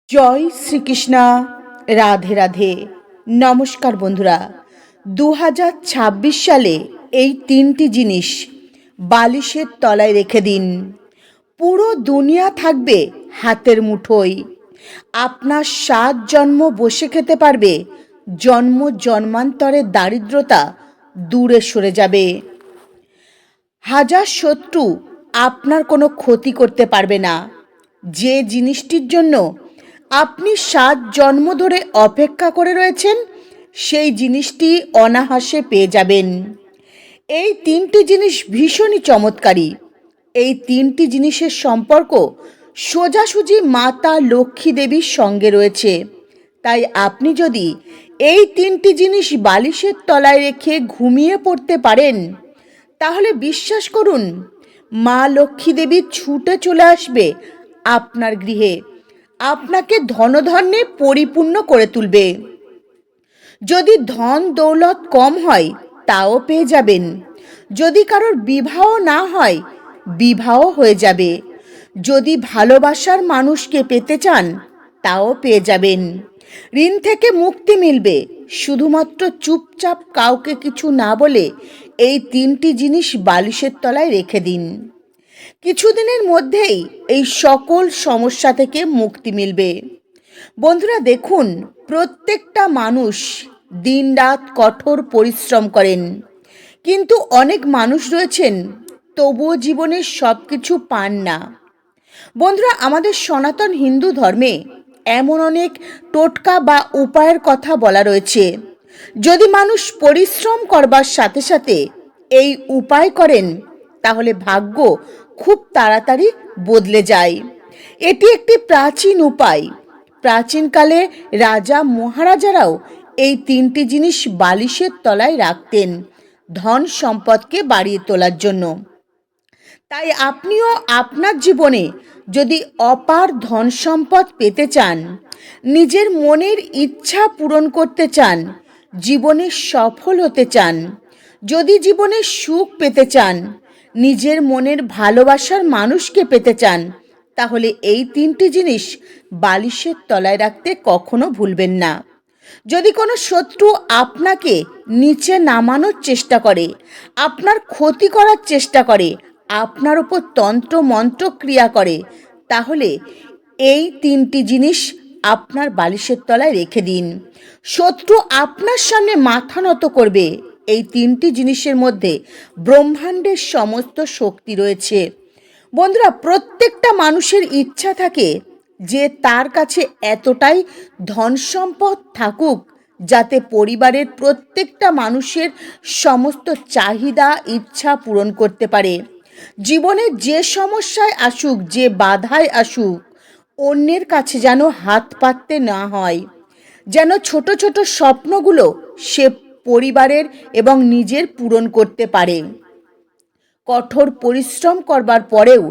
জয় শ্রীকৃষ্ণ। রাধে রাধে। নমস্কার বন্ধুরা, 2026 সালে এই তিনটি জিনিস বালিশের তলায় রেখে দিন। পুরো দুনিয়া থাকবে হাতের মুঠোয়। আপনার 7 জন্ম বসে খেতে পারবে। জন্ম জন্মান্তরের দারিদ্রতা দূরে সরে যাবে। হাজার শত্রু আপনার কোনো ক্ষতি করতে পারবে না। যে জিনিসটির জন্য আপনি 7 জন্ম ধরে অপেক্ষা করে রয়েছেন, সেই জিনিসটি অনায়াসে পেয়ে যাবেন। এই তিনটি জিনিস ভীষণই চমৎকারী। এই তিনটি জিনিসের সম্পর্ক সোজাসুজি মাতা লক্ষ্মী দেবীর সঙ্গে রয়েছে। তাই আপনি যদি এই তিনটি জিনিস বালিশের তলায় রেখে ঘুমিয়ে পড়তে পারেন, তাহলে বিশ্বাস করুন, মা লক্ষ্মী দেবী ছুটে চলে আসবে আপনার গৃহে, আপনাকে ধনধান্যে পরিপূর্ণ করে তুলবে। যদি ধন দৌলত কম হয় তাও পেয়ে যাবেন। যদি কারোর বিবাহ না হয়, বিবাহ হয়ে যাবে। যদি ভালোবাসার মানুষকে পেতে চান, তাও পেয়ে যাবেন। ঋণ থেকে মুক্তি মিলবে। শুধুমাত্র চুপচাপ কাউকে কিছু না বলে এই তিনটি জিনিস বালিশের তলায় রেখে দিন। কিছুদিনের মধ্যেই এই সকল সমস্যা থেকে মুক্তি মিলবে। বন্ধুরা দেখুন, প্রত্যেকটা মানুষ দিনরাত কঠোর পরিশ্রম করেন, কিন্তু অনেক মানুষ রয়েছেন তবুও জীবনের সব কিছু পান না। বন্ধুরা, আমাদের সনাতন হিন্দু ধর্মে এমন অনেক টোটকা বা উপায়ের কথা বলা রয়েছে। যদি মানুষ পরিশ্রম করবার সাথে সাথে এই উপায় করেন, তাহলে ভাগ্য খুব তাড়াতাড়ি বদলে যায়। এটি একটি প্রাচীন উপায়। প্রাচীনকালে রাজা মহারাজারাও এই তিনটি জিনিস বালিশের তলায় রাখতেন ধন সম্পদকে বাড়িয়ে তোলার জন্য। তাই আপনিও আপনার জীবনে যদি অপার ধন সম্পদ পেতে চান, নিজের মনের ইচ্ছা পূরণ করতে চান, জীবনে সফল হতে চান, যদি জীবনে সুখ পেতে চান, নিজের মনের ভালোবাসার মানুষকে পেতে চান, তাহলে এই তিনটি জিনিস বালিশের তলায় রাখতে কখনো ভুলবেন না। যদি কোনো শত্রু আপনাকে নিচে নামানোর চেষ্টা করে, আপনার ক্ষতি করার চেষ্টা করে, আপনার উপর তন্ত্র মন্ত্র ক্রিয়া করে, তাহলে এই তিনটি জিনিস আপনার বালিশের তলায় রেখে দিন। শত্রু আপনার সামনে মাথা নত করবে। এই তিনটি জিনিসের মধ্যে ব্রহ্মাণ্ডের সমস্ত শক্তি রয়েছে। বন্ধুরা, প্রত্যেকটা মানুষের ইচ্ছা থাকে যে তার কাছে এতটাই ধন সম্পদ থাকুক যাতে পরিবারের প্রত্যেকটা মানুষের সমস্ত চাহিদা ইচ্ছা পূরণ করতে পারে। জীবনে যে সমস্যায় আসুক, যে বাধায় আসুক, অন্যের কাছে যেন হাত পাততে না হয়, যেন ছোট ছোট স্বপ্নগুলো সে পরিবারের এবং নিজের পূরণ করতে পারে। কঠোর পরিশ্রম করবার পরেও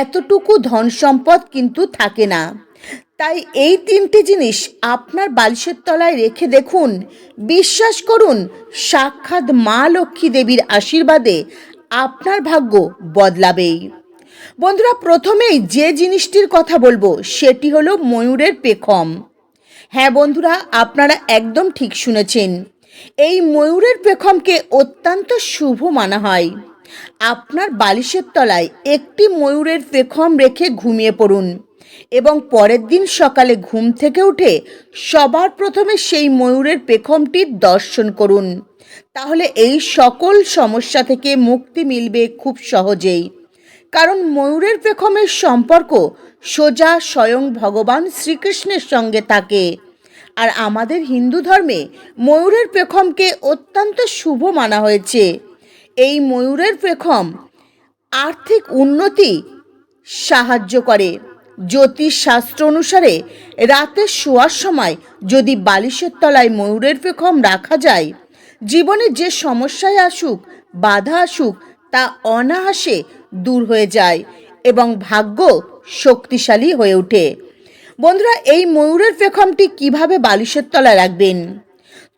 এতটুকু ধন সম্পদ কিন্তু থাকে না। তাই এই তিনটি জিনিস আপনার বালিশের তলায় রেখে দেখুন। বিশ্বাস করুন, সাক্ষাৎ মা লক্ষ্মী দেবীর আশীর্বাদে আপনার ভাগ্য বদলাবেই। বন্ধুরা, প্রথমেই যে জিনিসটির কথা বলবো সেটি হলো ময়ূরের পেখম। হ্যাঁ বন্ধুরা, আপনারা একদম ঠিক শুনেছেন। এই ময়ূরের পেখমকে অত্যন্ত শুভ মানা হয়। আপনার বালিশের তলায় একটি ময়ূরের পেখম রেখে ঘুমিয়ে পড়ুন এবং পরের দিন সকালে ঘুম থেকে উঠে সবার প্রথমে সেই ময়ূরের পেখমটির দর্শন করুন। তাহলে এই সকল সমস্যা থেকে মুক্তি মিলবে খুব সহজেই। কারণ ময়ূরের পেখমের সম্পর্ক সোজা স্বয়ং ভগবান শ্রীকৃষ্ণের সঙ্গে থাকে। আর আমাদের হিন্দু ধর্মে ময়ূরের পেখমকে অত্যন্ত শুভ মানা হয়েছে। এই ময়ূরের পেখম আর্থিক উন্নতি সাহায্য করে। জ্যোতিষ শাস্ত্র অনুসারে রাতে শোয়ার সময় যদি বালিশের তলায় ময়ূরের পেখম রাখা যায়, জীবনে যে সমস্যায় আসুক, বাধা আসুক, তা অনায়াসে দূর হয়ে যায় এবং ভাগ্য শক্তিশালী হয়ে ওঠে। বন্ধুরা, এই ময়ূরের পেখমটি কিভাবে বালিশের তলায় রাখবেন?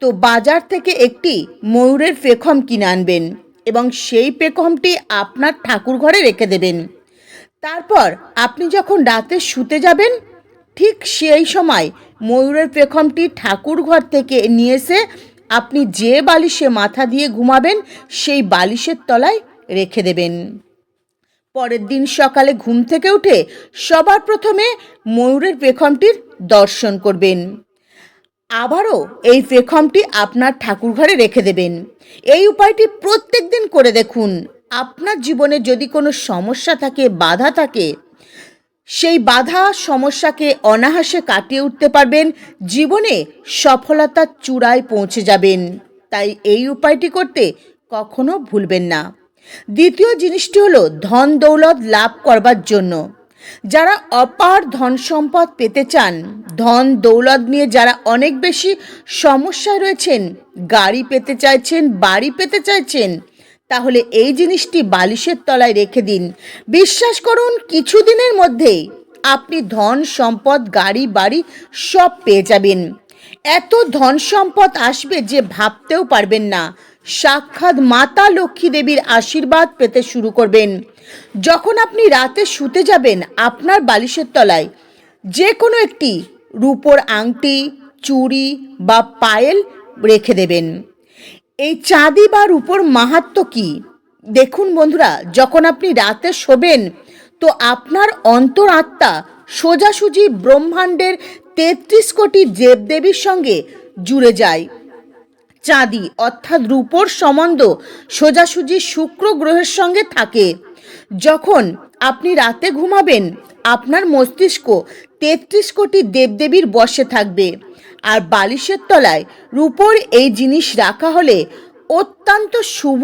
তো বাজার থেকে একটি ময়ূরের পেখম কিনে আনবেন এবং সেই পেখমটি আপনার ঠাকুর ঘরে রেখে দেবেন। তারপর আপনি যখন রাতে শুতে যাবেন, ঠিক সেই সময় ময়ূরের পেখমটি ঠাকুর ঘর থেকে নিয়ে এসে আপনি যে বালিশে মাথা দিয়ে ঘুমাবেন সেই বালিশের তলায় রেখে দেবেন। পরের দিন সকালে ঘুম থেকে উঠে সবার প্রথমে ময়ূরের পেখমটির দর্শন করবেন। আবারও এই পেখমটি আপনার ঠাকুরঘরে রেখে দেবেন। এই উপায়টি প্রত্যেক দিন করে দেখুন। আপনার জীবনে যদি কোনো সমস্যা থাকে, বাধা থাকে, সেই বাধা সমস্যাকে অনায়াসে কাটিয়ে উঠতে পারবেন, জীবনে সফলতার চূড়ায় পৌঁছে যাবেন। তাই এই উপায়টি করতে কখনো ভুলবেন না। দ্বিতীয় জিনিসটি হলো ধন দৌলত লাভ করবার জন্য। যারা অপার ধন সম্পদ পেতে চান, ধন দৌলত নিয়ে যারা অনেক বেশি সমস্যায় রয়েছেন, গাড়ি পেতে চাইছেন, বাড়ি পেতে চাইছেন, তাহলে এই জিনিসটি বালিশের তলায় রেখে দিন। বিশ্বাস করুন, কিছুদিনের মধ্যেই আপনি ধন সম্পদ, গাড়ি বাড়ি সব পেয়ে যাবেন। এত ধন সম্পদ আসবে যে ভাবতেও পারবেন না। সাক্ষাৎ মাতা লক্ষ্মী দেবীর আশীর্বাদ পেতে শুরু করবেন। যখন আপনি রাতে শুতে যাবেন, আপনার বালিশের তলায় যে কোনো একটি রূপোর আংটি, চুড়ি বা পায়েল রেখে দেবেন। এই চাঁদি বা রূপোর মাহাত্ম্য কি দেখুন বন্ধুরা, যখন আপনি রাতে শোবেন তো আপনার অন্তরাত্মা সোজাসুজি ব্রহ্মাণ্ডের ৩৩ কোটি দেবদেবীর সঙ্গে জুড়ে যায়। চাঁদি অর্থাৎ রূপোর সম্বন্ধ সোজাসুজি শুক্র গ্রহের সঙ্গে থাকে। যখন আপনি রাতে ঘুমাবেন, আপনার মস্তিষ্ক ৩৩ কোটি দেবদেবীর বশে থাকবে। আর বালিশের তলায় রূপোর এই জিনিস রাখা হলে অত্যন্ত শুভ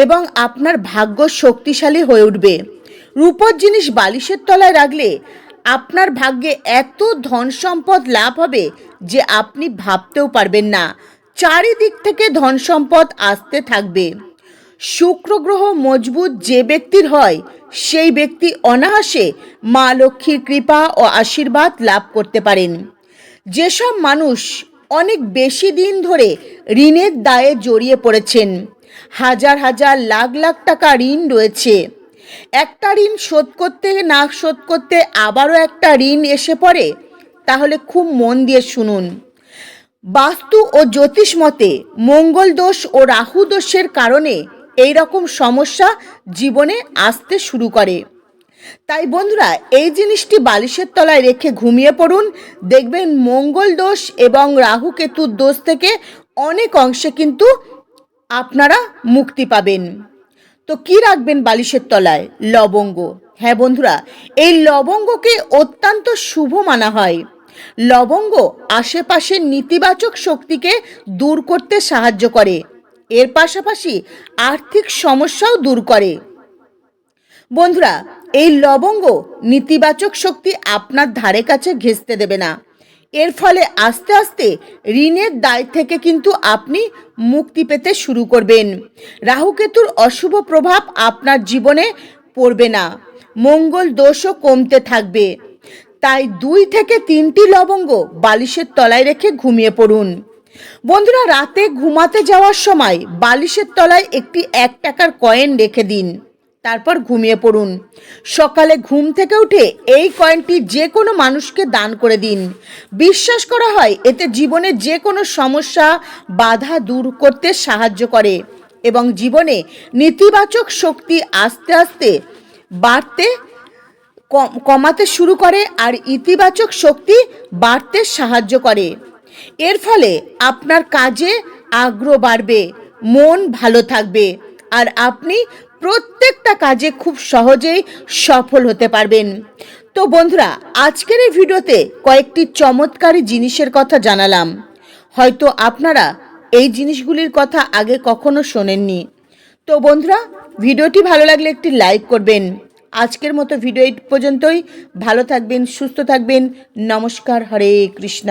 এবং আপনার ভাগ্য শক্তিশালী হয়ে উঠবে। রূপোর জিনিস বালিশের তলায় রাখলে আপনার ভাগ্যে এত ধন সম্পদ লাভ হবে যে আপনি ভাবতেও পারবেন না। চারিদিক থেকে ধন সম্পদ আসতে থাকবে। শুক্র গ্রহ মজবুত যে ব্যক্তির হয়, সেই ব্যক্তি অনায়াসে মা লক্ষ্মীর কৃপা ও আশীর্বাদ লাভ করতে পারেন। যেসব মানুষ অনেক বেশি দিন ধরে ঋণের দায়ে জড়িয়ে পড়েছেন, হাজার হাজার লাখ লাখ টাকা ঋণ রয়েছে, একটা ঋণ শোধ করতে না শোধ করতে আবারও একটা ঋণ এসে পড়ে, তাহলে খুব মন দিয়ে শুনুন। বাস্তু ও জ্যোতিষ মতে মঙ্গল দোষ ও রাহু দোষের কারণে এই রকম সমস্যা জীবনে আসতে শুরু করে। তাই বন্ধুরা, এই জিনিসটি বালিশের তলায় রেখে ঘুমিয়ে পড়ুন। দেখবেন মঙ্গল দোষ এবং রাহু কেতুর দোষ থেকে অনেক অংশে কিন্তু আপনারা মুক্তি পাবেন। তো কি রাখবেন বালিশের তলায়? লবঙ্গ। হ্যাঁ বন্ধুরা, এই লবঙ্গকে অত্যন্ত শুভ মানা হয়। লবঙ্গ আশেপাশের নেতিবাচক শক্তিকে দূর করতে সাহায্য করে। এর পাশাপাশি আর্থিক সমস্যাও দূর করে। বন্ধুরা, এই লবঙ্গ নেতিবাচক শক্তি আপনার ধারে কাছে ঘেঁষতে দেবে না। এর ফলে আস্তে আস্তে ঋণের দায় থেকে কিন্তু আপনি মুক্তি পেতে শুরু করবেন। রাহুকেতুর অশুভ প্রভাব আপনার জীবনে পড়বে না। মঙ্গল দোষও কমতে থাকবে। তাই 2 থেকে 3টি লবঙ্গ বালিশের তলায় রেখে ঘুমিয়ে পড়ুন। বন্ধুরা, রাতে ঘুমাতে যাওয়ার সময় বালিশের তলায় একটি 1 টাকার কয়েন রেখে দিন, তারপর ঘুমিয়ে পড়ুন। সকালে ঘুম থেকে উঠে এই কয়েনটি যে কোনো মানুষকে দান করে দিন। বিশ্বাস করা হয় এতে জীবনে যে কোনো সমস্যা, বাধা দূর করতে সাহায্য করে এবং জীবনে নেতিবাচক শক্তি আস্তে আস্তে বাড়তে কমাতে শুরু করে আর ইতিবাচক শক্তি বাড়তে সাহায্য করে। এর ফলে আপনার কাজে আগ্রহ বাড়বে, মন ভালো থাকবে আর আপনি প্রত্যেকটা কাজে খুব সহজেই সফল হতে পারবেন। তো বন্ধুরা, আজকের এই ভিডিওতে কয়েকটি চমৎকারী জিনিসের কথা জানালাম। হয়তো আপনারা এই জিনিসগুলির কথা আগে কখনো শোনেননি। তো বন্ধুরা, ভিডিওটি ভালো লাগলে একটি লাইক করবেন। আজকের মতো ভিডিও এই পর্যন্তই। ভালো থাকবেন, সুস্থ থাকবেন। নমস্কার। হরে কৃষ্ণ।